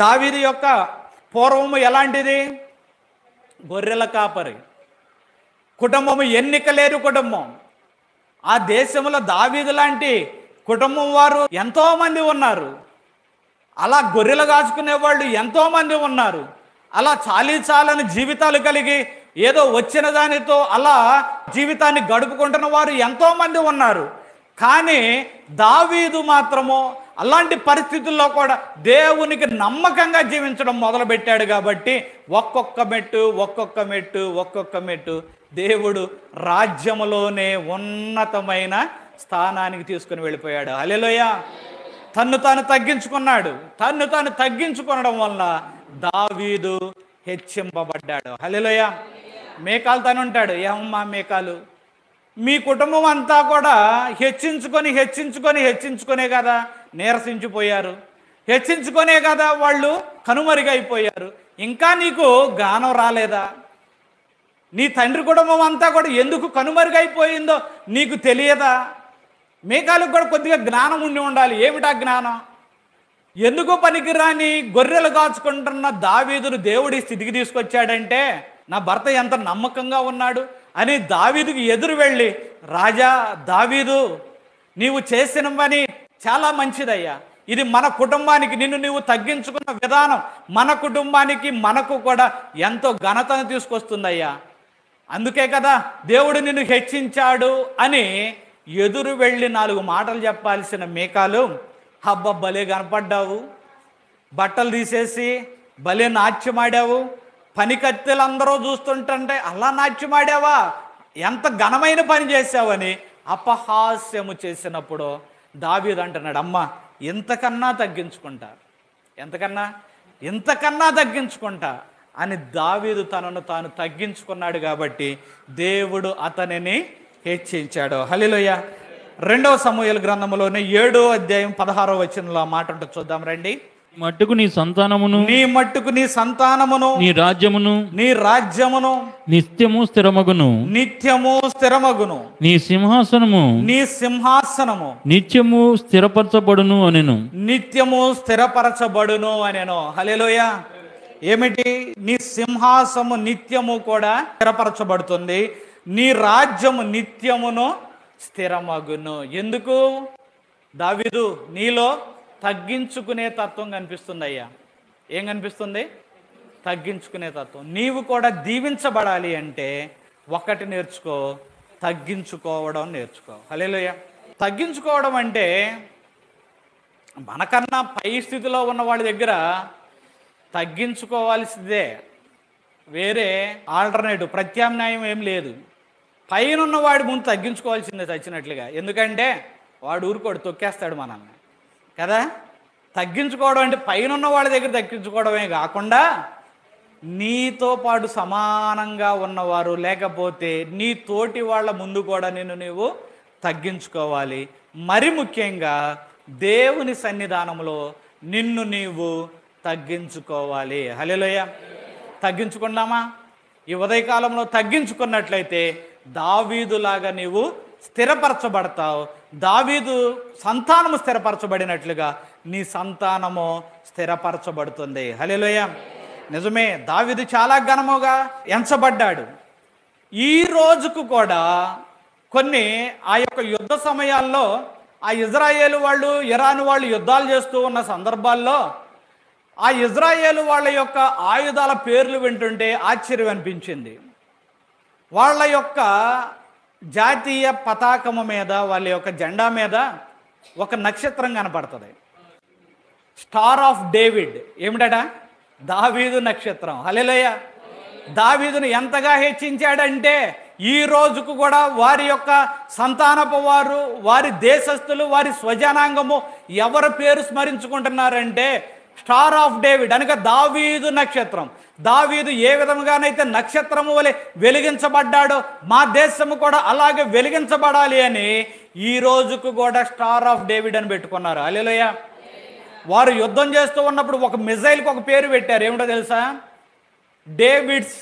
దావీదు యొక్క పూర్వము ఎలాంటిది? గొర్రెల కాపరి కుటుంబము, ఎన్నిక లేని కుటుంబం. ఆ దేశంలో దావీదు లాంటి కుటుంబం వారు ఎంతోమంది ఉన్నారు. అలా గొర్రెలు కాచుకునే వాళ్ళు ఎంతోమంది ఉన్నారు. అలా చాలని జీవితాలు కలిగి ఏదో వచ్చిన దానితో అలా జీవితాన్ని గడుపుకుంటున్న వారు ఎంతోమంది ఉన్నారు. కానీ దావీదు మాత్రము అలాంటి పరిస్థితుల్లో కూడా దేవునికి నమ్మకంగా జీవించడం మొదలుపెట్టాడు. కాబట్టి ఒక్కొక్క మెట్టు దేవుడు రాజ్యములోనే ఉన్నతమైన స్థానానికి తీసుకుని వెళ్ళిపోయాడు. హల్లెలూయా. తన్ను తాను తగ్గించుకోవడం వలన దావీదు హెచ్చింపబడ్డాడు. హల్లెలూయా. మేకాలు తను ఉంటాడు, ఏమమ్మా మేకాలు, మీ కుటుంబం అంతా కూడా హెచ్చించుకొనే కదా నీరసించిపోయారు, హెచ్చించుకొనే కదా వాళ్ళు కనుమరుగైపోయారు. ఇంకా నీకు గానం రాలేదా? నీ తండ్రి కుటుంబం అంతా కూడా ఎందుకు కనుమరుగైపోయిందో నీకు తెలియదా? మేకాలకు కూడా కొద్దిగా జ్ఞానం ఉండి ఉండాలి. ఏమిటా జ్ఞానం? ఎందుకు పనికిరాని గొర్రెలు కాచుకుంటున్న దావీదును దేవుడి స్థితికి తీసుకొచ్చాడంటే, నా భర్త ఎంత నమ్మకంగా ఉన్నాడు అని దావీదుకి ఎదురు వెళ్ళి, రాజా దావీదు, నీవు చేసిన పని చాలా మంచిదయ్యా, ఇది మన కుటుంబానికి నిన్ను నీవు తగ్గించుకున్న విధానం మన కుటుంబానికి మనకు కూడా ఎంతో ఘనతను తీసుకొస్తుందయ్యా, అందుకే కదా దేవుడు నిన్ను హెచ్చించాడు అని ఎదురు వెళ్ళి 4 మాటలు చెప్పాల్సిన మేకాలు, హబ్బ భలే కనపడ్డావు, బట్టలు తీసేసి భలే నాట్యమాడావు, పని కత్తెలందరూ చూస్తుంటే అలా నాట్యమాడావా, ఎంత ఘనమైన పని చేశావని అపహాస్యము చేసినప్పుడు దావీదు అంటున్నాడు, అమ్మ ఇంతకన్నా తగ్గించుకుంటా అని దావీదు తనను తాను తగ్గించుకున్నాడు. కాబట్టి దేవుడు అతనిని హెచ్చించాడు. హల్లెలూయా. 2వ సమూయేలు గ్రంథములోని 7వ అధ్యాయం 16వ వచనంలో ఆ మాట ఉంటుంది, చూద్దాం రండి. నీ మట్టుకు నీ సంతానమును నీ రాజ్యమును నిత్యము స్థిరమగును నీ సింహాసనము నిత్యము స్థిరపరచబడును అనెను. హల్లెలూయా. ఏమిటి? నీ సింహాసము నిత్యము కూడా స్థిరపరచబడుతుంది, నీ రాజ్యము నిత్యమును స్థిరమగును. ఎందుకు? దావీదు, నీలో తగ్గించుకునే తత్వం కనిపిస్తుంది అయ్యా. ఏం కనిపిస్తుంది? తగ్గించుకునే తత్వం. నీవు కూడా దీవించబడాలి అంటే ఒకటి నేర్చుకో, తగ్గించుకోవడం నేర్చుకో. హల్లెలూయా. తగ్గించుకోవడం అంటే మనకన్నా పై స్థితిలో ఉన్న వాళ్ళ దగ్గర తగ్గించుకోవాల్సిందే, వేరే ఆల్టర్నేటివ్ ప్రత్యామ్నాయం ఏం లేదు. పైన ఉన్నవాడి ముందు తగ్గించుకోవాల్సిందే చచ్చినట్లుగా. ఎందుకంటే వాడు ఊరుకోడు, తొక్కేస్తాడు మనల్ని కదా. తగ్గించుకోవడం అంటే పైన ఉన్న వాళ్ళ దగ్గర తగ్గించుకోవడమే కాకుండా నీతో పాటు సమానంగా ఉన్నవారు లేకపోతే నీ తోటి వాళ్ళ ముందు కూడా నీవు తగ్గించుకోవాలి. మరి ముఖ్యంగా దేవుని సన్నిధానంలో నిన్ను నీవు తగ్గించుకోవాలి. హల్లెలూయా. తగ్గించుకున్నామా? ఈ ఉదయకాలంలో తగ్గించుకున్నట్లయితే దావీదులాగా నీవు స్థిరపరచబడతావు. దావీదు సంతానము స్థిరపరచబడినట్లుగా నీ సంతానము స్థిరపరచబడుతుంది. హల్లెలూయా. నిజమే, దావీదు చాలా ఘనముగా ఎంచబడ్డాడు. ఈ రోజుకు కూడా కొన్ని ఆ యొక్క యుద్ధ సమయాల్లో ఆ ఇజ్రాయేలు వాళ్ళు ఇరాన్ వాళ్ళు యుద్ధాలు చేస్తూ ఉన్న సందర్భాల్లో ఆ ఇజ్రాయేలు వాళ్ళ యొక్క ఆయుధాల పేర్లు వింటుంటే ఆశ్చర్యం అనిపించింది. వాళ్ళ యొక్క జాతీయ పతాకము మీద, వాళ్ళ యొక్క జెండా మీద ఒక నక్షత్రం కనపడుతుంది, స్టార్ ఆఫ్ డేవిడ్. ఏమిటట? దావీదు నక్షత్రం. హల్లెలూయా. దావీదును ఎంతగా హెచ్చించాడంటే ఈ రోజుకు కూడా వారి యొక్క సంతానపు వారు, వారి దేశస్థులు, వారి స్వజనాంగము ఎవరి పేరు స్మరించుకుంటున్నారంటే స్టార్ ఆఫ్ డేవిడ్ అనగా దావీదు నక్షత్రం. దావీదు ఏ విధంగానైతే నక్షత్రము వలె వెలిగించబడ్డాడో మా దేశము కూడా అలాగే వెలిగించబడాలి అని ఈ రోజుకు కూడా స్టార్ ఆఫ్ డేవిడ్ అని పెట్టుకున్నారు. హల్లెలూయా. వారు యుద్ధం చేస్తూ ఉన్నప్పుడు ఒక మిజైల్కి ఒక పేరు పెట్టారు. ఏమిటో తెలుసా? డేవిడ్స్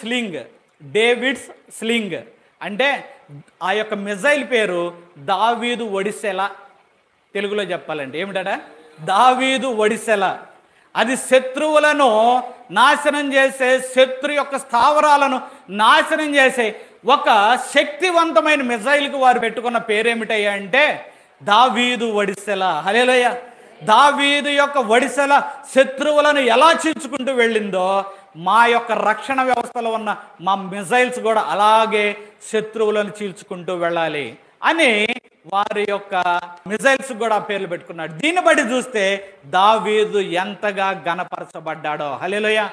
స్లింగ్ అంటే ఆ యొక్క మిజైల్ పేరు దావీదు ఒడిసెల. తెలుగులో చెప్పాలంటే ఏమిటట? దావీదు ఒడిసెల. అది శత్రువులను నాశనం చేసే, శత్రు యొక్క స్థావరాలను నాశనం చేసే ఒక శక్తివంతమైన మిజైల్కి వారు పెట్టుకున్న పేరేమిటయ్యా అంటే దావీదు వడిసెల. హల్లెలూయా. దావీదు యొక్క వడిసెల శత్రువులను ఎలా చీల్చుకుంటూ వెళ్ళిందో మా యొక్క రక్షణ వ్యవస్థలో ఉన్న మా మిజైల్స్ కూడా అలాగే శత్రువులను చీల్చుకుంటూ వెళ్ళాలి అని వారి యొక్క మిజైల్స్ కూడా పేర్లు పెట్టుకున్నాడు. దీన్ని బట్టి చూస్తే దావీదు ఎంతగా ఘనపరచబడ్డాడో. హల్లెలూయా.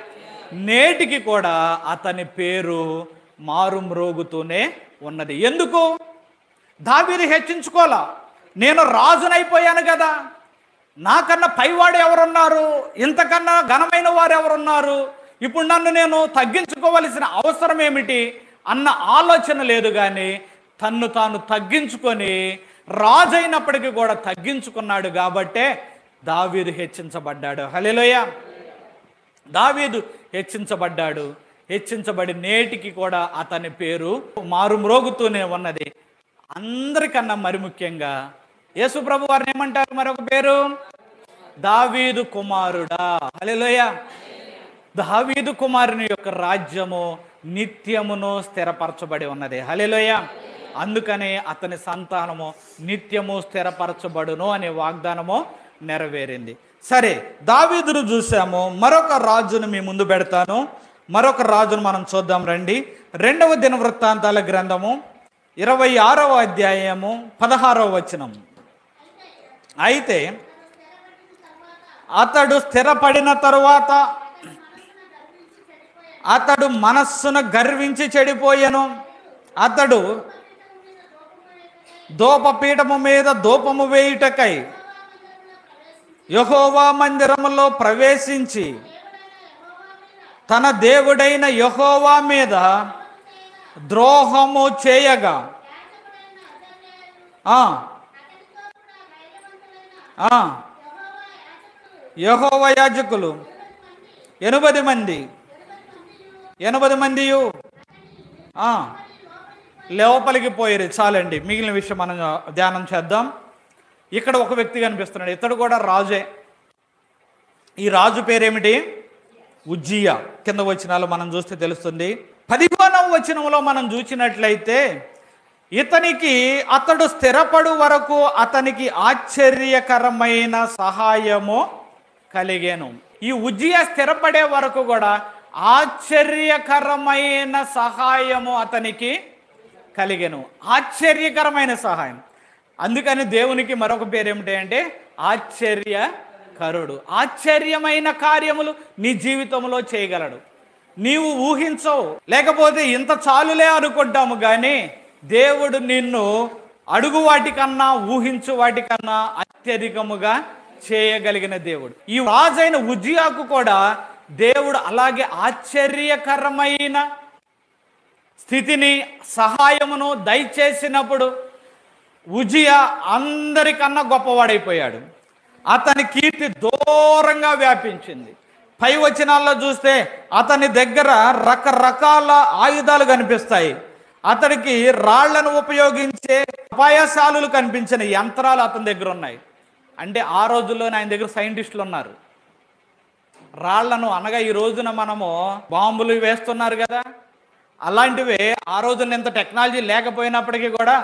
నేటికి కూడా అతని పేరు మారుమ్రోగుతూనే ఉన్నది. ఎందుకు? దావీదు హెచ్చించుకోలా. నేను రాజునైపోయాను కదా, నాకన్నా పైవాడు ఎవరున్నారు, ఇంతకన్నా ఘనమైన వారు ఎవరున్నారు, ఇప్పుడు నన్ను నేను తగ్గించుకోవలసిన అవసరం ఏమిటి అన్న ఆలోచన లేదు. కానీ తన్ను తాను తగ్గించుకొని రాజు అయినప్పటికీ కూడా తగ్గించుకున్నాడు కాబట్టే దావీదు హెచ్చించబడ్డాడు. హల్లెలూయా. దావీదు హెచ్చించబడ్డాడు. హెచ్చించబడి నేటికి కూడా అతని పేరు మారుమ్రోగుతూనే ఉన్నది. అందరికన్నా మరి ముఖ్యంగా యేసు ప్రభు వారిని ఏమంటారు? మరొక పేరు దావీదు కుమారుడా. హల్లెలూయా. దావీదు కుమారుని యొక్క రాజ్యము నిత్యమును స్థిరపరచబడి ఉన్నది. హల్లెలూయా. అందుకనే అతని సంతానము నిత్యము స్థిరపరచబడును అనే వాగ్దానము నెరవేరింది. సరే, దావీదును చూసాము. మరొక రాజును మీ ముందు పెడతాను. మరొక రాజును మనం చూద్దాం రండి. 2వ దినవృత్తాంతాల గ్రంథము 26వ అధ్యాయము 16వ వచనం. అయితే అతడు స్థిరపడిన తరువాత అతడు మనస్సును గర్వించి చెడిపోయెను. అతడు ధూపపీఠము మీద ధూపము వేయుటకై యెహోవా మందిరములో ప్రవేశించి తన దేవుడైన యెహోవా మీద ద్రోహము చేయగా యెహోవా యాజకులు 80 మంది లోపలికి పోయారు. చాలండి, మిగిలిన విషయం మనం ధ్యానం చేద్దాం. ఇక్కడ ఒక వ్యక్తి కనిపిస్తున్నాడు. ఇతడు కూడా రాజే. ఈ రాజు పేరేమిటి? ఉజ్జియా. కింద వచనాలు మనం చూస్తే తెలుస్తుంది. 15వ వచనంలో మనం చూసినట్లయితే అతడు స్థిరపడు వరకు అతనికి ఆశ్చర్యకరమైన సహాయము కలిగేను. ఈ ఉజ్జియా స్థిరపడే వరకు కూడా ఆశ్చర్యకరమైన సహాయము అతనికి కలిగెను. ఆశ్చర్యకరమైన సహాయం. అందుకని దేవునికి మరొక పేరు ఏమిటి అంటే ఆశ్చర్యకరుడు. ఆశ్చర్యమైన కార్యములు నీ జీవితంలో చేయగలడు. నీవు ఊహించవు, లేకపోతే ఇంత చాలులే అనుకుంటాము. కానీ దేవుడు నిన్ను అడుగు వాటికన్నా ఊహించు వాటికన్నా అత్యధికముగా చేయగలిగిన దేవుడు. ఈ రాజైన ఉజ్జియాకు కూడా దేవుడు అలాగే ఆశ్చర్యకరమైన స్థితిని, సహాయమును దయచేసినప్పుడు ఉజ్జియా అందరికన్నా గొప్పవాడైపోయాడు. అతని కీర్తి దూరంగా వ్యాపించింది. పై వచనాల్లో చూస్తే అతని దగ్గర రకరకాల ఆయుధాలు కనిపిస్తాయి. అతడికి రాళ్లను ఉపయోగించే అపాయశాలులు కనిపించిన యంత్రాలు అతని దగ్గర ఉన్నాయి. అంటే ఆ రోజుల్లోనే ఆయన దగ్గర సైంటిస్టులు ఉన్నారు. రాళ్లను అనగా ఈ రోజున మనము బాంబులు వేస్తున్నారు కదా, అలాంటివే ఆ రోజున ఎంత టెక్నాలజీ లేకపోయినప్పటికీ కూడా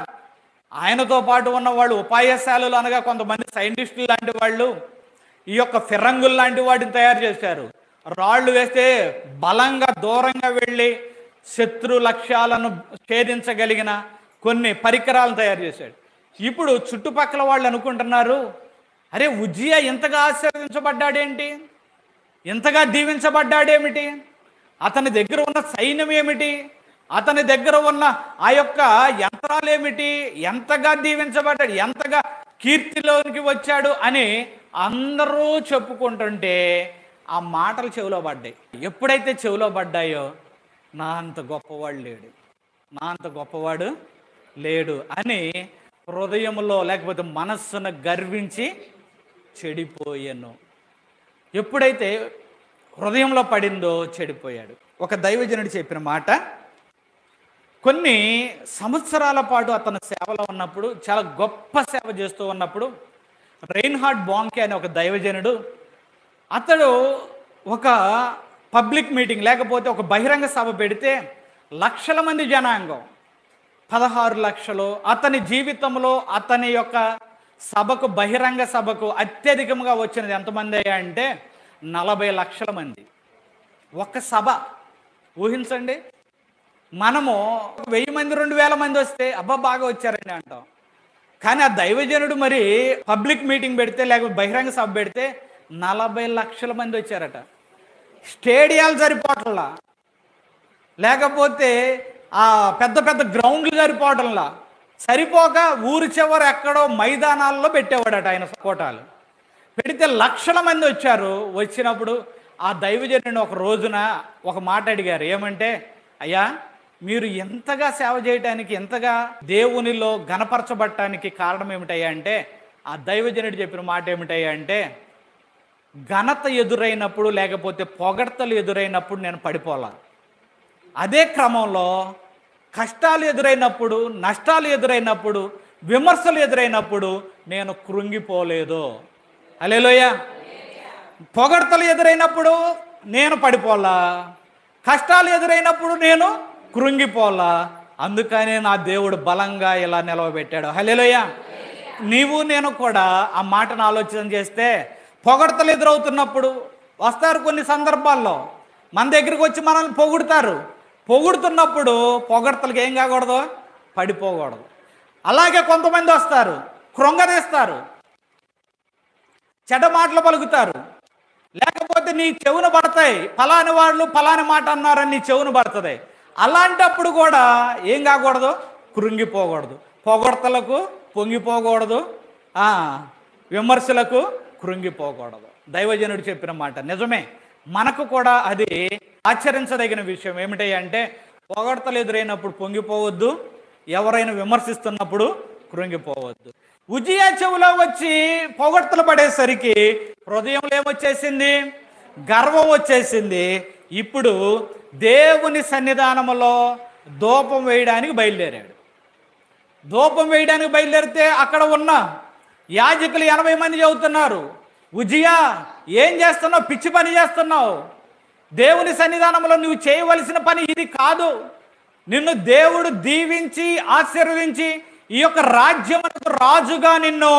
ఆయనతో పాటు ఉన్న వాళ్ళు ఉపాయశాలులు అనగా కొంతమంది సైంటిస్టులు లాంటి వాళ్ళు ఈ యొక్క ఫిరంగులు లాంటి వాటిని తయారు చేశారు. రాళ్ళు వేస్తే బలంగా దూరంగా వెళ్ళి శత్రు లక్ష్యాలను ఛేదించగలిగిన కొన్ని పరికరాలను తయారు చేశాడు. ఇప్పుడు చుట్టుపక్కల వాళ్ళు అనుకుంటున్నారు, అరే ఉజ్జియా ఇంతగా ఆశీర్వదించబడ్డాడేంటి, ఇంతగా దీవించబడ్డాడేమిటి, అతని దగ్గర ఉన్న సైన్యం ఏమిటి, అతని దగ్గర ఉన్న ఆ యొక్క యంత్రాలు ఏమిటి, ఎంతగా దీవించబడ్డాడు, ఎంతగా కీర్తిలోనికి వచ్చాడు అని అందరూ చెప్పుకుంటుంటే ఆ మాటలు చెవిలో పడ్డాయి. ఎప్పుడైతే చెవిలో పడ్డాయో నా అంత గొప్పవాడు లేడు, నా అంత గొప్పవాడు లేడు అని హృదయంలో లేకపోతే మనస్సును గర్వించి చెడిపోయాను. ఎప్పుడైతే హృదయంలో పడిందో చెడిపోయాడు. ఒక దైవజనుడు చెప్పిన మాట, కొన్ని సంవత్సరాల పాటు అతను సేవలో ఉన్నప్పుడు, చాలా గొప్ప సేవ చేస్తూ ఉన్నప్పుడు రైన్హార్డ్ బాంకే అనే ఒక దైవజనుడు అతడు ఒక పబ్లిక్ మీటింగ్ లేకపోతే ఒక బహిరంగ సభ పెడితే లక్షల మంది జనాంగం, 16 లక్షలు. అతని జీవితంలో అతని యొక్క సభకు, బహిరంగ సభకు అత్యధికంగా వచ్చినది ఎంతమంది అయ్యా అంటే 40 లక్షల మంది. ఒక్క సభ. ఊహించండి. మనము 1000 మంది 2000 మంది వస్తే అబ్బా బాగా వచ్చారండి అంటాం. కానీ ఆ దైవజనుడు మరి పబ్లిక్ మీటింగ్ పెడితే లేకపోతే బహిరంగ సభ పెడితే 40 లక్షల మంది వచ్చారట. స్టేడియాలు సరిపోవటంలా, లేకపోతే ఆ పెద్ద పెద్ద గ్రౌండ్లు సరిపోవటంలా, సరిపోక ఊరి చివర ఎక్కడో మైదానాల్లో పెట్టేవాడట ఆయన కోటాలు. పెడితే లక్షల మంది వచ్చారు. వచ్చినప్పుడు ఆ దైవజనుడిని ఒక రోజున ఒక మాట అడిగారు. ఏమంటే, అయ్యా మీరు ఎంతగా సేవ చేయటానికి, ఎంతగా దేవునిలో ఘనపరచబడటానికి కారణం ఏమిటయ్యా అంటే, ఆ దైవజనుడు చెప్పిన మాట ఏమిటయ్యా అంటే, ఘనత ఎదురైనప్పుడు లేకపోతే పొగడ్తలు ఎదురైనప్పుడు నేను పడిపోలా, అదే క్రమంలో కష్టాలు ఎదురైనప్పుడు, నష్టాలు ఎదురైనప్పుడు, విమర్శలు ఎదురైనప్పుడు నేను కృంగిపోలేదు. హల్లెలూయా. పొగడ్తలు ఎదురైనప్పుడు నేను పడిపోలా, కష్టాలు ఎదురైనప్పుడు నేను కృంగిపోలా. అందుకనే నా దేవుడు బలంగా ఇలా నిలవబెట్టాడు. హల్లెలూయా. నీవు నేను కూడా ఆ మాటను ఆలోచన చేస్తే, పొగడ్తలు ఎదురవుతున్నప్పుడు వస్తారు కొన్ని సందర్భాల్లో మన దగ్గరికి వచ్చి మనల్ని పొగుడుతారు. పొగుడుతున్నప్పుడు పొగడ్తలకు ఏం కాకూడదు, పడిపోకూడదు. అలాగే కొంతమంది వస్తారు, కృంగదీస్తారు, చెడ్డ మాటలు పలుకుతారు, లేకపోతే నీ చెవును పడతాయి. ఫలాని వాళ్ళు ఫలాని మాట అన్నారని నీ చెవును పడుతుంది. అలాంటప్పుడు కూడా ఏం కాకూడదు, కృంగిపోకూడదు. పొగడ్తలకు పొంగిపోకూడదు, విమర్శలకు కృంగిపోకూడదు. దైవజనుడు చెప్పిన మాట నిజమే. మనకు కూడా అది ఆచరించదగిన విషయం. ఏమిటి అంటే, పొగడ్తలు ఎదురైనప్పుడు పొంగిపోవద్దు, ఎవరైనా విమర్శిస్తున్నప్పుడు కృంగిపోవద్దు. ఉజియా చెవులో వచ్చి పొగడ్తలు పడేసరికి హృదయంలో ఏమొచ్చేసింది, గర్వం వచ్చేసింది. ఇప్పుడు దేవుని సన్నిధానంలో ధూపం వేయడానికి బయలుదేరాడు. ధూపం వేయడానికి బయలుదేరితే అక్కడ ఉన్న యాజకులు 80 మంది చెబుతున్నారు, ఉజియా ఏం చేస్తున్నావు, పిచ్చి పని చేస్తున్నావు, దేవుని సన్నిధానంలో నువ్వు చేయవలసిన పని ఇది కాదు. నిన్ను దేవుడు దీవించి ఆశీర్వదించి ఈ యొక్క రాజ్యమునకు రాజుగా నిన్ను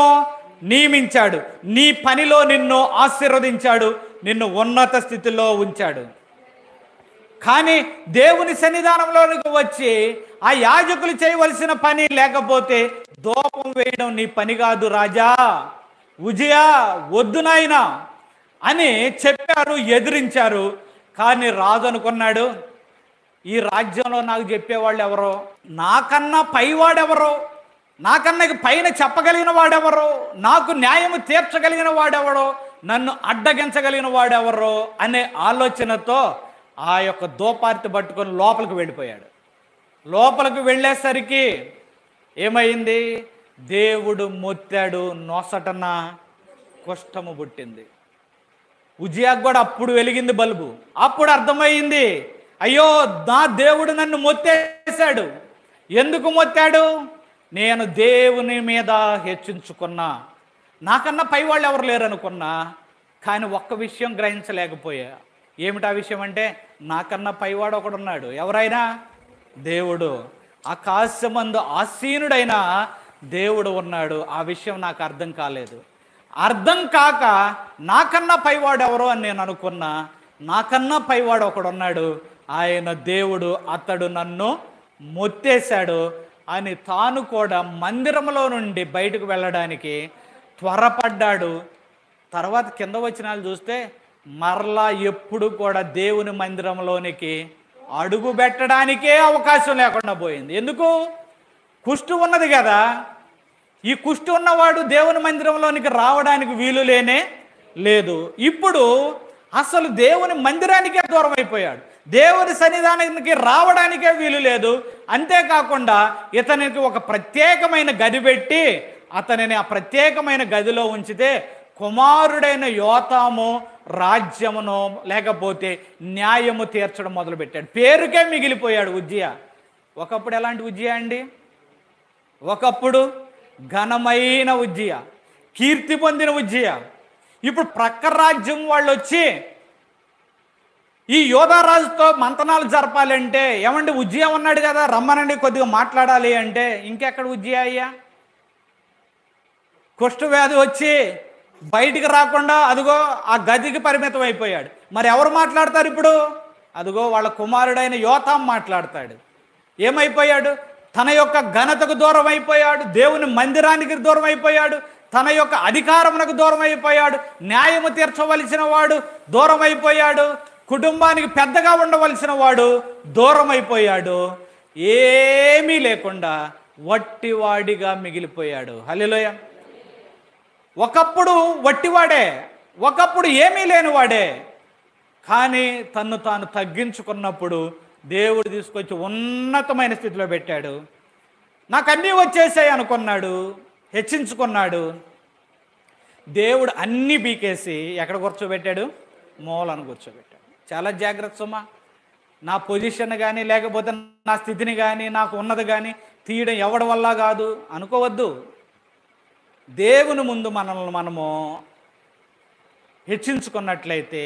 నియమించాడు, నీ పనిలో నిన్ను ఆశీర్వదించాడు, నిన్ను ఉన్నత స్థితిలో ఉంచాడు. కానీ దేవుని సన్నిధానంలోనికి వచ్చి ఆ యాజకులు చేయవలసిన పని లేకపోతే ధూపం వేయడం నీ పని కాదు రాజా, ఉజియా వద్దు నాయనా అని చెప్పారు, ఎదిరించారు. కానీ రాజు అనుకున్నాడు, ఈ రాజ్యంలో నాకు చెప్పేవాళ్ళు ఎవరో, నాకన్నా పైవాడెవరో, నాకన్నా పైన చెప్పగలిగిన వాడెవరో, నాకు న్యాయము తీర్చగలిగిన వాడెవరో, నన్ను అడ్డగించగలిగిన వాడెవరో అనే ఆలోచనతో ఆ యొక్క ధూపార్తి పట్టుకొని లోపలికి వెళ్ళిపోయాడు. లోపలికి వెళ్ళేసరికి ఏమైంది, దేవుడు మొత్తాడు, నొసటన కుష్ఠము పుట్టింది. ఉజియాకు కూడా అప్పుడు వెలిగింది బల్బు. అప్పుడు అర్థమైంది, అయ్యో నా దేవుడు నన్ను మొత్తేశాడు. ఎందుకు మొత్తాడు, నేను దేవుని మీద హెచ్చించుకున్నా, నాకన్నా పైవాళ్ళు ఎవరు లేరు అనుకున్నా. కానీ ఒక్క విషయం గ్రహించలేకపోయా. ఏమిటా విషయం అంటే, నాకన్నా పైవాడు ఒకడున్నాడు. ఎవరైనా దేవుడు, ఆకాశమందు ఆసీనుడైన దేవుడు ఉన్నాడు. ఆ విషయం నాకు అర్థం కాలేదు. అర్థం కాక నాకన్నా పైవాడు ఎవరో అని నేను అనుకున్నా. నాకన్నా పైవాడు ఒకడున్నాడు, ఆయన దేవుడు, అతడు నన్ను మొత్తేశాడు అని తాను కూడా మందిరంలో నుండి బయటకు వెళ్ళడానికి త్వరపడ్డాడు. తర్వాత కింద వచనాలు చూస్తే మరలా ఎప్పుడు కూడా దేవుని మందిరంలోనికి అడుగు పెట్టడానికే అవకాశం లేకుండా పోయింది. ఎందుకు, కుష్టు ఉన్నది కదా. ఈ కుష్టు ఉన్నవాడు దేవుని మందిరంలోనికి రావడానికి వీలు లేనే లేదు. ఇప్పుడు అసలు దేవుని మందిరానికే దూరం అయిపోయాడు, దేవుని సన్నిధానానికి రావడానికే వీలు లేదు. అంతేకాకుండా ఇతనికి ఒక ప్రత్యేకమైన గది పెట్టి అతనిని ఆ ప్రత్యేకమైన గదిలో ఉంచితే కుమారుడైన యోతాము రాజ్యమును లేకపోతే న్యాయము తీర్చడం మొదలుపెట్టాడు. పేరుకే మిగిలిపోయాడు ఉజ్జియా. ఒకప్పుడు ఎలాంటి ఉజ్జియా అండి, ఒకప్పుడు ఘనమైన ఉజ్జియా, కీర్తి పొందిన ఉజ్జియా. ఇప్పుడు ప్రక్క రాజ్యం వాళ్ళు వచ్చి ఈ యోధారాజుతో మంతనాలు జరపాలంటే, ఏమండి ఉజ్జియా ఉన్నాడు కదా, రమ్మనండి కొద్దిగా మాట్లాడాలి అంటే, ఇంకెక్కడ ఉజ్జియా అయ్యా? కుష్ఠవ్యాధి వచ్చి బయటికి రాకుండా అదిగో ఆ గదికి పరిమితం అయిపోయాడు. మరి ఎవరు మాట్లాడతారు ఇప్పుడు? అదిగో వాళ్ళ కుమారుడైన యోతాం మాట్లాడతాడు. ఏమైపోయాడు? తన యొక్క ఘనతకు దూరం అయిపోయాడు, దేవుని మందిరానికి దూరం అయిపోయాడు, తన యొక్క అధికారమునకు దూరం అయిపోయాడు, న్యాయము తీర్చవలసిన వాడు దూరం అయిపోయాడు, కుటుంబానికి పెద్దగా ఉండవలసిన వాడు దూరం అయిపోయాడు. ఏమీ లేకుండా వట్టివాడిగా మిగిలిపోయాడు. హల్లెలూయా. ఒకప్పుడు వట్టివాడే, ఒకప్పుడు ఏమీ లేనివాడే, కానీ తన్ను తాను తగ్గించుకున్నప్పుడు దేవుడు తీసుకొచ్చి ఉన్నతమైన స్థితిలో పెట్టాడు. నాకు అన్నీ వచ్చేసాయి అనుకున్నాడు, హెచ్చించుకున్నాడు. దేవుడు అన్నీ బీకేసి ఎక్కడ కూర్చోబెట్టాడు? మూలను కూర్చోబెట్టాడు. చాలా జాగ్రత్త సుమా. నా పొజిషన్ కానీ లేకపోతే నా స్థితిని కానీ నాకు ఉన్నది కానీ తీయడం ఎవడి వల్ల కాదు అనుకోవద్దు. దేవుని ముందు మనల్ని మనము హెచ్చించుకున్నట్లయితే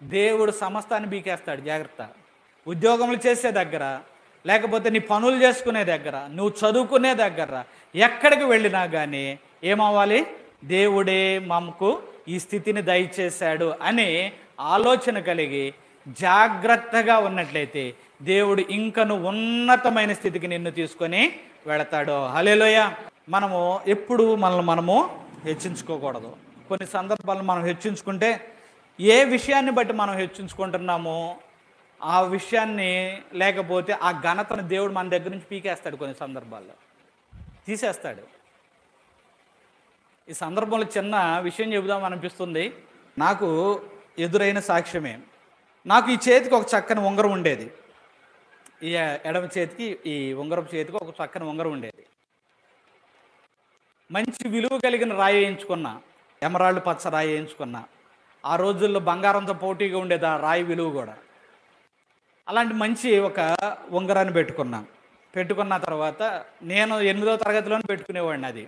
దేవుడు సమస్తాన్ని బీకేస్తాడు. జాగ్రత్త. ఉద్యోగములు చేసే దగ్గర, లేకపోతే నీ పనులు చేసుకునే దగ్గర, నువ్వు చదువుకునే దగ్గర, ఎక్కడికి వెళ్ళినా కానీ ఏమవ్వాలి? దేవుడే మాకు ఈ స్థితిని దయచేశాడు అని ఆలోచన కలిగి జాగ్రత్తగా ఉన్నట్లయితే దేవుడు ఇంకను ఉన్నతమైన స్థితికి నిన్ను తీసుకొని వెళతాడు. హల్లెలూయా. మనము ఎప్పుడు మనల్ని మనము హెచ్చించుకోకూడదు. కొన్ని సందర్భాలను మనం హెచ్చించుకుంటే ఏ విషయాన్ని బట్టి మనం హెచ్చించుకుంటున్నామో ఆ విషయాన్ని, లేకపోతే ఆ ఘనతను దేవుడు మన దగ్గర నుంచి పీకేస్తాడు. కొన్ని సందర్భాల్లో తీసేస్తాడు. ఈ సందర్భంలో చిన్న విషయం చెబుదాం అనిపిస్తుంది. నాకు ఎదురైన సాక్ష్యమే. నాకు ఈ చేతికి ఒక చక్కని ఉంగరం ఉండేది. ఈ ఎడమ చేతికి, ఈ ఉంగరపు చేతికి ఒక చక్కని ఉంగరం ఉండేది. మంచి విలువ కలిగిన రాయి వేయించుకున్నా, ఎమరాల్డ్ పచ్చ రాయి వేయించుకున్నా. ఆ రోజుల్లో బంగారంతో పోటీగా ఉండేది ఆ రాయి విలువ కూడా. అలాంటి మంచి ఒక ఉంగరాన్ని పెట్టుకున్న తర్వాత నేను 8వ తరగతిలోనే పెట్టుకునేవాడిని. అది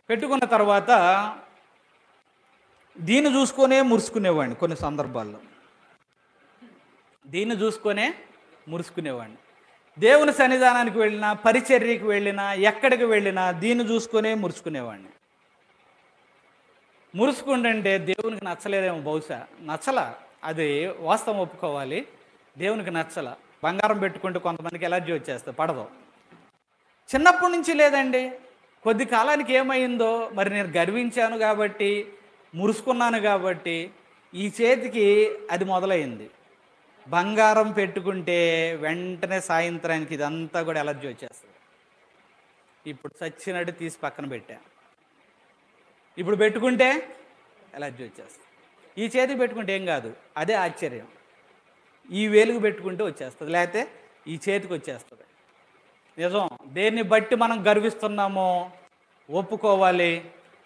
పెట్టుకున్న తర్వాత దీన్ని చూసుకొనే మురుసుకునేవాడిని. కొన్ని సందర్భాల్లో దీన్ని చూసుకొనే మురుసుకునేవాడిని. దేవుని సన్నిధానానికి వెళ్ళినా, పరిచర్యకి వెళ్ళినా, ఎక్కడికి వెళ్ళినా దీన్ని చూసుకొనే మురుసుకునేవాడిని. మురుసుకుంటే దేవునికి నచ్చలేదేమో, బహుశా నచ్చల. అది వాస్తవం ఒప్పుకోవాలి. దేవునికి నచ్చల. బంగారం పెట్టుకుంటే కొంతమందికి ఎలర్జీ వచ్చేస్తుంది, పడదు. చిన్నప్పటి నుంచి లేదండి. కొద్ది కాలానికి ఏమైందో మరి, నేను గర్వించాను కాబట్టి, మురుసుకున్నాను కాబట్టి ఈ చేతికి అది మొదలైంది. బంగారం పెట్టుకుంటే వెంటనే సాయంత్రానికి ఇదంతా కూడా ఎలర్జీ వచ్చేస్తుంది. ఇప్పుడు చచ్చినట్టు తీసి పక్కన పెట్టా. ఇప్పుడు పెట్టుకుంటే ఎలర్జీ వచ్చేస్తుంది. ఈ చేతికి పెట్టుకుంటే ఏం కాదు, అదే ఆశ్చర్యం. ఈ వేలుగు పెట్టుకుంటే వచ్చేస్తుంది, లేకపోతే ఈ చేతికి వచ్చేస్తుంది. నిజం. దేన్ని బట్టి మనం గర్విస్తున్నామో ఒప్పుకోవాలి.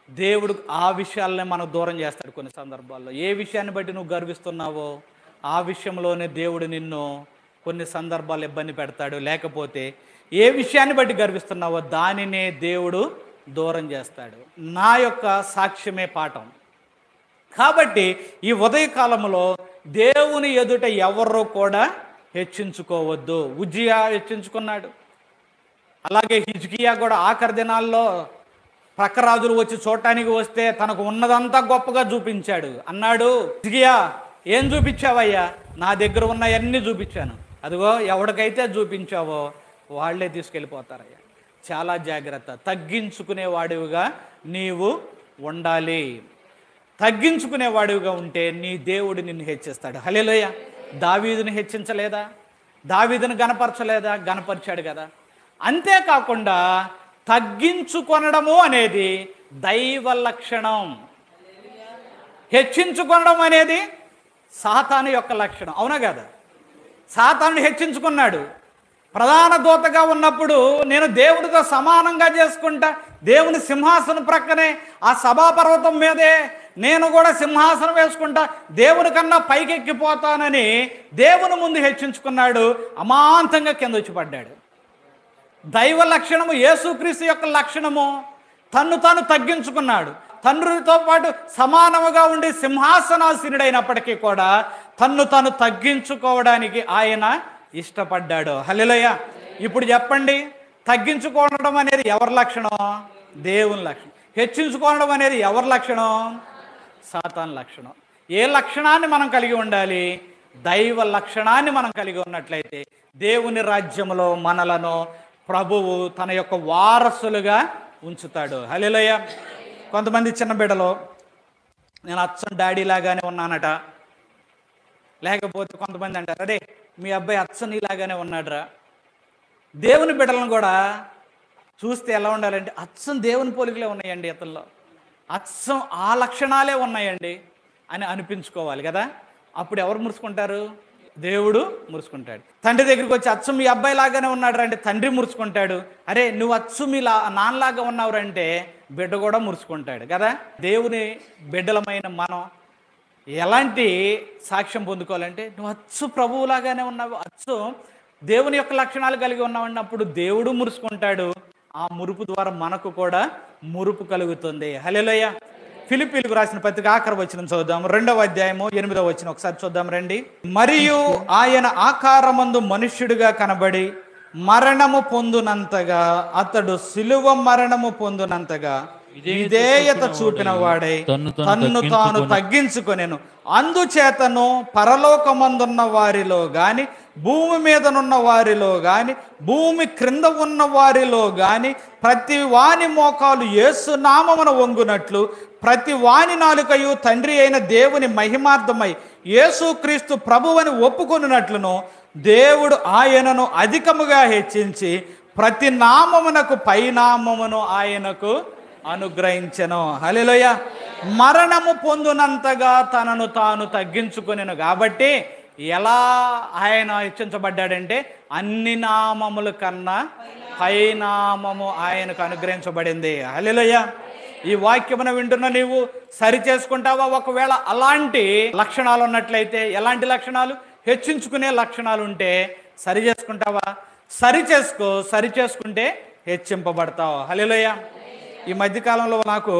దేవుడు ఆ విషయాలనే మనకు దూరం చేస్తాడు కొన్ని సందర్భాల్లో. ఏ విషయాన్ని బట్టి నువ్వు గర్విస్తున్నావో ఆ విషయంలోనే దేవుడు నిన్ను కొన్ని సందర్భాలు ఇబ్బంది పెడతాడు. లేకపోతే ఏ విషయాన్ని బట్టి గర్విస్తున్నావో దానినే దేవుడు దూరం చేస్తాడు. నా యొక్క సాక్ష్యమే పాఠం. కాబట్టి ఈ ఉదయకాలంలో దేవుని ఎదుట ఎవరో కూడా హెచ్చించుకోవద్దు. ఉజ్జియా హెచ్చించుకున్నాడు. అలాగే హిజ్కియా కూడా ఆఖరి దినాల్లో ప్రక్క రాజులు వచ్చి చూడటానికి వస్తే తనకు ఉన్నదంతా గొప్పగా చూపించాడు. అన్నాడు, హిజ్కియా ఏం చూపించావయ్యా? నా దగ్గర ఉన్నవన్నీ చూపించాను. అదిగో ఎవడికైతే చూపించావో వాళ్ళే తీసుకెళ్ళిపోతారయ్యా. చాలా జాగ్రత్త. తగ్గించుకునేవాడివిగా నీవు ఉండాలి. తగ్గించుకునేవాడివిగా ఉంటే నీ దేవుడు నిన్ను హెచ్చిస్తాడు. హల్లెలూయా. దావీదుని హెచ్చించలేదా? దావీదుని గణపరచలేదా? గణపరిచాడు కదా. అంతేకాకుండా తగ్గించుకొనడము అనేది దైవ లక్షణం. హెచ్చించుకొనడం అనేది సాతాను యొక్క లక్షణం. అవునా కదా? సాతాను హెచ్చించుకున్నాడు. ప్రధాన దూతగా ఉన్నప్పుడు నేను దేవుడితో సమానంగా చేసుకుంటా, దేవుని సింహాసనం ప్రక్కనే ఆ సభాపర్వతం మీదే నేను కూడా సింహాసనం వేసుకుంటా, దేవుని కన్నా పైకెక్కిపోతానని దేవుని ముందు హెచ్చించుకున్నాడు. అమాంతంగా కింద వచ్చి పడ్డాడు. దైవ లక్షణము, యేసుక్రీస్తు యొక్క లక్షణము. తన్ను తాను తగ్గించుకున్నాడు. తండ్రితో పాటు సమానముగా ఉండి సింహాసనాసీనుడైనప్పటికీ కూడా తన్ను తాను తగ్గించుకోవడానికి ఆయన ఇష్టపడ్డాడు. హల్లెలూయ. ఇప్పుడు చెప్పండి, తగ్గించుకోవడం అనేది ఎవరి లక్షణం? దేవుని లక్షణం. హెచ్చించుకోవడం అనేది ఎవరి లక్షణం? సాతాను లక్షణం. ఏ లక్షణాన్ని మనం కలిగి ఉండాలి? దైవ లక్షణాన్ని మనం కలిగి ఉన్నట్లయితే దేవుని రాజ్యములో మనలను ప్రభువు తన యొక్క వారసులుగా ఉంచుతాడు. హల్లెలూయ. కొంతమంది చిన్న బిడ్డలు నేను అచ్చం డాడీ లాగానే ఉన్నానట, లేకపోతే కొంతమంది అంటారు అరే మీ అబ్బాయి అచ్చం నీలాగానే ఉన్నాడురా. దేవుని బిడ్డలను కూడా చూస్తే ఎలా ఉండాలంటే అచ్చం దేవుని పోలికలే ఉన్నాయండి, ఇతల్లో అచ్చం ఆ లక్షణాలే ఉన్నాయండి అని అనిపించుకోవాలి కదా. అప్పుడు ఎవరు మురుసుకుంటారు? దేవుడు మురుసుకుంటాడు. తండ్రి దగ్గరికి వచ్చి అచ్చం మీ అబ్బాయి లాగానే ఉన్నాడు అంటే తండ్రి మురుసుకుంటాడు. అరే నువ్వు అచ్చు మీ నాన్నలాగా ఉన్నావురంటే బిడ్డ కూడా మురుసుకుంటాడు కదా. దేవుని బిడ్డలమైన మనం ఎలాంటి సాక్ష్యం పొందుకోవాలంటే నువ్వు అచ్చు ప్రభువులాగానే ఉన్నావు, అచ్చు దేవుని యొక్క లక్షణాలు కలిగి ఉన్నావన్నప్పుడు దేవుడు మురుసుకుంటాడు. ఆ మురుపు ద్వారా మనకు కూడా మురుపు కలుగుతుంది. హల్లెలూయా. ఫిలిప్పీలకు రాసిన పత్రిక ఆఖరి వచనం చదువుదాం. 2వ అధ్యాయము 8వ వచనం ఒకసారి చూద్దాం రండి. మరియు ఆయన ఆకారమందు మనుష్యుడిగా కనబడి మరణము పొందునంతగా అతడు సిలువ మరణము పొందునంతగా విధేయత చూపిన వాడై తన్ను తాను తగ్గించుకొనెను. అందుచేతను పరలోకమందున్న వారిలో గాని భూమి మీదనున్న వారిలో గాని భూమి క్రింద ఉన్న వారిలో గాని ప్రతి వాని మోకాలు యేసు నామమున వంగునట్లు ప్రతి వాని నాలుకయు తండ్రి అయిన దేవుని మహిమార్థమై యేసుక్రీస్తు ప్రభువని ఒప్పుకొనున్నట్లును దేవుడు ఆయనను అధికముగా హెచ్చించి ప్రతి నామమునకు పైనామమును ఆయనకు అనుగ్రహించెను. హల్లెలూయా. మరణము పొందునంతగా తనను తాను తగ్గించుకొనెను కాబట్టి ఎలా ఆయన హెచ్చించబడ్డాడంటే అన్ని నామముల కన్నా పైనామము ఆయనకు అనుగ్రహించబడింది. హల్లెలూయా. ఈ వాక్యమును వింటున్న నీవు సరి చేసుకుంటావా? ఒకవేళ అలాంటి లక్షణాలు ఉన్నట్లయితే, ఎలాంటి లక్షణాలు? హెచ్చించుకునే లక్షణాలు ఉంటే సరి చేసుకుంటావా? సరి చేసుకో. సరి చేసుకుంటే హెచ్చింపబడతావు. హల్లెలూయా. ఈ మధ్యకాలంలో నాకు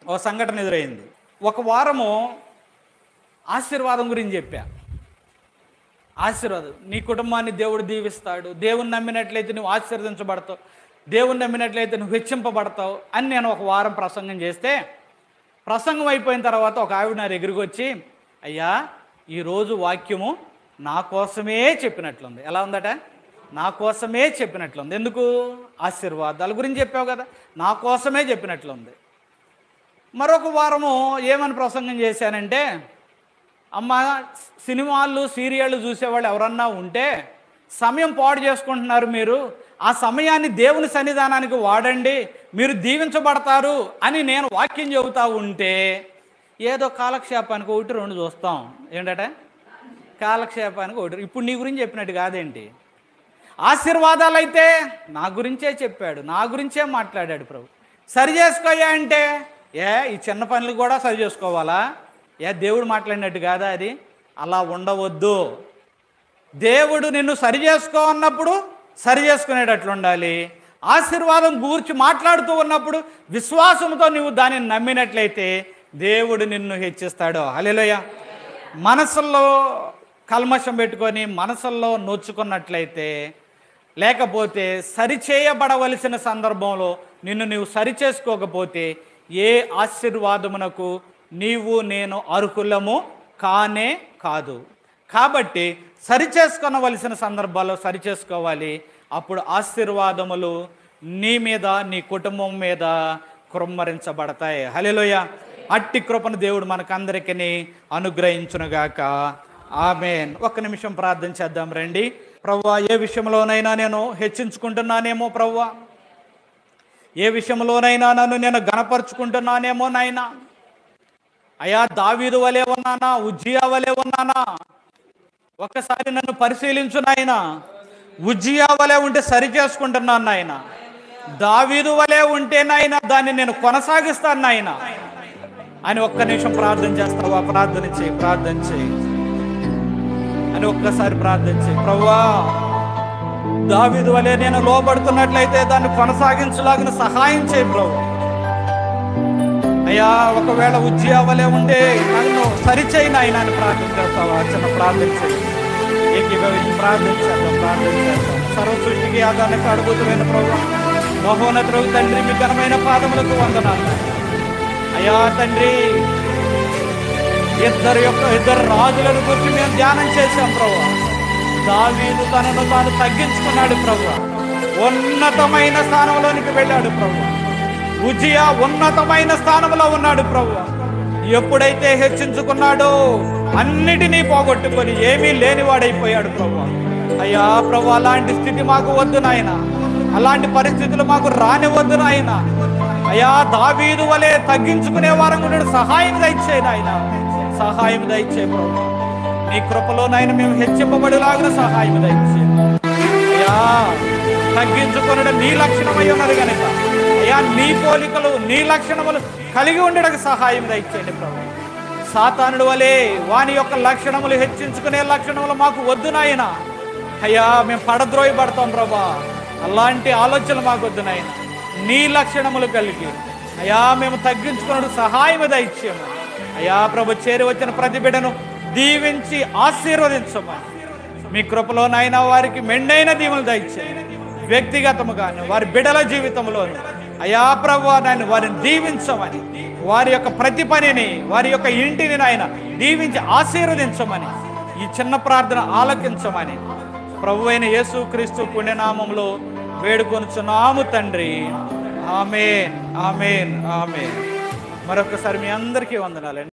ఒక సంఘటన ఎదురైంది. ఒక వారము ఆశీర్వాదం గురించి చెప్పా. ఆశీర్వాదం, నీ కుటుంబాన్ని దేవుడు దీవిస్తాడు, దేవుని నమ్మినట్లయితే నువ్వు ఆశీర్వదించబడతావు, దేవుని నమ్మినట్లయితే నువ్వు హెచ్చింపబడతావు అని నేను ఒక వారం ప్రసంగం చేస్తే, ప్రసంగం అయిపోయిన తర్వాత ఒక ఆవిడ నా దగ్గరికి వచ్చి, అయ్యా ఈరోజు వాక్యము నా కోసమే చెప్పినట్లుంది. ఎలా ఉందట? నా కోసమే చెప్పినట్లుంది. ఎందుకు? ఆశీర్వాదాల గురించి చెప్పావు కదా, నా కోసమే చెప్పినట్లుంది. మరొక వారము ఏమని ప్రసంగం చేశానంటే, అమ్మ సినిమాలు సీరియళ్ళు చూసేవాళ్ళు ఎవరన్నా ఉంటే సమయం పాడు చేసుకుంటున్నారు, మీరు ఆ సమయాన్ని దేవుని సన్నిధానానికి వాడండి, మీరు దీవించబడతారు అని నేను వాక్యం చెబుతూ ఉంటే ఏదో కాలక్షేపానికి 1-2 చూస్తాం. ఏంటట? కాలక్షేపానికి 1. ఇప్పుడు నీ గురించి చెప్పినట్టు కాదేంటి? ఆశీర్వాదాలు అయితే నా గురించే చెప్పాడు, నా గురించే మాట్లాడాడు ప్రభు. సరి చేసుకోయా అంటే ఈ చిన్న పనులు కూడా సరి చేసుకోవాలా? దేవుడు మాట్లాడినట్టు కాదా అది? అలా ఉండవద్దు. దేవుడు నిన్ను సరి చేసుకో అన్నప్పుడు సరి చేసుకునేటట్లు ఉండాలి. ఆశీర్వాదం గూర్చి మాట్లాడుతూ ఉన్నప్పుడు విశ్వాసంతో నువ్వు దానిని నమ్మినట్లయితే దేవుడు నిన్ను హెచ్చిస్తాడు. హల్లెలూయా. మనసుల్లో కల్మషం పెట్టుకొని మనసుల్లో నొచ్చుకున్నట్లయితే, లేకపోతే సరిచేయబడవలసిన సందర్భంలో నిన్ను నీవు సరిచేసుకోకపోతే ఏ ఆశీర్వాదమునకు నీవు నేను అర్హులము కానే కాదు. కాబట్టి సరిచేసుకొనవలసిన సందర్భాల్లో సరిచేసుకోవాలి. అప్పుడు ఆశీర్వాదములు నీ మీద నీ కుటుంబం మీద కృమ్మరించబడతాయి. హల్లెలూయా. అట్టి కృపను దేవుడు మనకందరికీ అనుగ్రహించునుగాక. ఆమేన్. ఒక్క నిమిషం ప్రార్థన చేద్దాం రండి. ప్రభువా, ఏ విషయంలోనైనా నేను హెచ్చించుకుంటున్నానేమో ప్రభువా, ఏ విషయంలోనైనా నన్ను నేను గణపరుచుకుంటున్నానేమో నాయనా. అయ్యా దావీదు వలె ఉన్నానా, ఉజ్జియా వలె ఉన్నానా? ఒక్కసారి నన్ను పరిశీలించు నాయనా. ఉజ్జియా వలె ఉంటే సరి చేసుకుంటున్నాను నాయన, దావీదు వలె ఉంటే నాయన దాన్ని నేను కొనసాగిస్తాను నాయన అని ఒక్క నిమిషం ప్రార్థన చేస్తావా? ప్రార్థన చేయి అని ఒక్కసారి ప్రార్థన చేయి. ప్రభువా, దావీదు వలె నేను లోబడుతున్నట్లయితే దాన్ని కొనసాగించలాగిన సహాయం చేయి ప్రభు. అయ్యా ఒకవేళ ఉజ్జయ వలె ఉంటే నన్ను సరిచేయి నాయన అని ప్రార్థన చేస్తావా? చిన్న ప్రార్థించండి, ఏకీభవించి ప్రార్థించేద్దాం. సర్వ సృష్టికి ఆధారానికి అడుగుతున్న ప్రభు, మహోన్నతుడు తండ్రి, మీ ఘనమైన పాదములకు వందనాలు. అయ్యా తండ్రి, ఇద్దరు రాజులను గురించి మేము ధ్యానం చేశాం ప్రభు. దావీదు తనను తాను తగ్గించుకున్నాడు ప్రభు, ఉన్నతమైన స్థానంలోనికి వెళ్ళాడు ప్రభు. ఉజ్జియా ఉన్నతమైన స్థానంలో ఉన్నాడు ప్రభు. ఎప్పుడైతే హెచ్చించుకున్నాడో అన్నిటినీ పోగొట్టుకొని ఏమీ లేనివాడైపోయాడు ప్రభు. అయ్యా ప్రభు, అలాంటి స్థితి మాకు వద్దు నాయన, అలాంటి పరిస్థితులు మాకు రానివద్దు నాయన. అయ్యా దావీదు వలె తగ్గించుకునే వారం కూడా సహాయం దయచేయి నాయన, సహాయం దయచే ప్రభు. నీ కృపలోనైనా మేము హెచ్చింపబడిలాగిన సహాయం దయచే. అయ్యా తగ్గించుకునడం నీ లక్షణమై ఉన్నది కనుక, అయ్యా నీ పోలికలు నీ లక్షణములు కలిగి ఉండడానికి సహాయం దయచేయండి ప్రభు. సాతానుడు వలె వాని యొక్క లక్షణములు హెచ్చించుకునే లక్షణములు మాకు వద్దు నాయన. అయ్యా మేము పడద్రోయబడతాం ప్రభా, అలాంటి ఆలోచనలు మాకు వద్దు నాయన. నీ లక్షణములు కలిగి అయ్యా మేము తగ్గించుకున్నట్టు సహాయం దయచేయము. అయ్యా ప్రభు, చేరి వచ్చిన ప్రతి బిడ్డను దీవించి ఆశీర్వదించమని మీ కృపలోనైనా వారికి మెండైన దీవులు దయచేయండి. వ్యక్తిగతముగాను వారి బిడ్డల జీవితంలోను అయ్యా ప్రభు నాయన వారిని దీవించమని, వారి యొక్క ప్రతి పనిని వారి యొక్క ఇంటిని నాయన దీవించి ఆశీర్వదించమని, ఈ చిన్న ప్రార్థన ఆలకించమని ప్రభువైన యేసుక్రీస్తు పుణ్యనామంలో వేడుకొనుచున్నాము తండ్రి. ఆమేన్, ఆమేన్, ఆమేన్. మరొకసారి మీ అందరికీ వందనాలండి.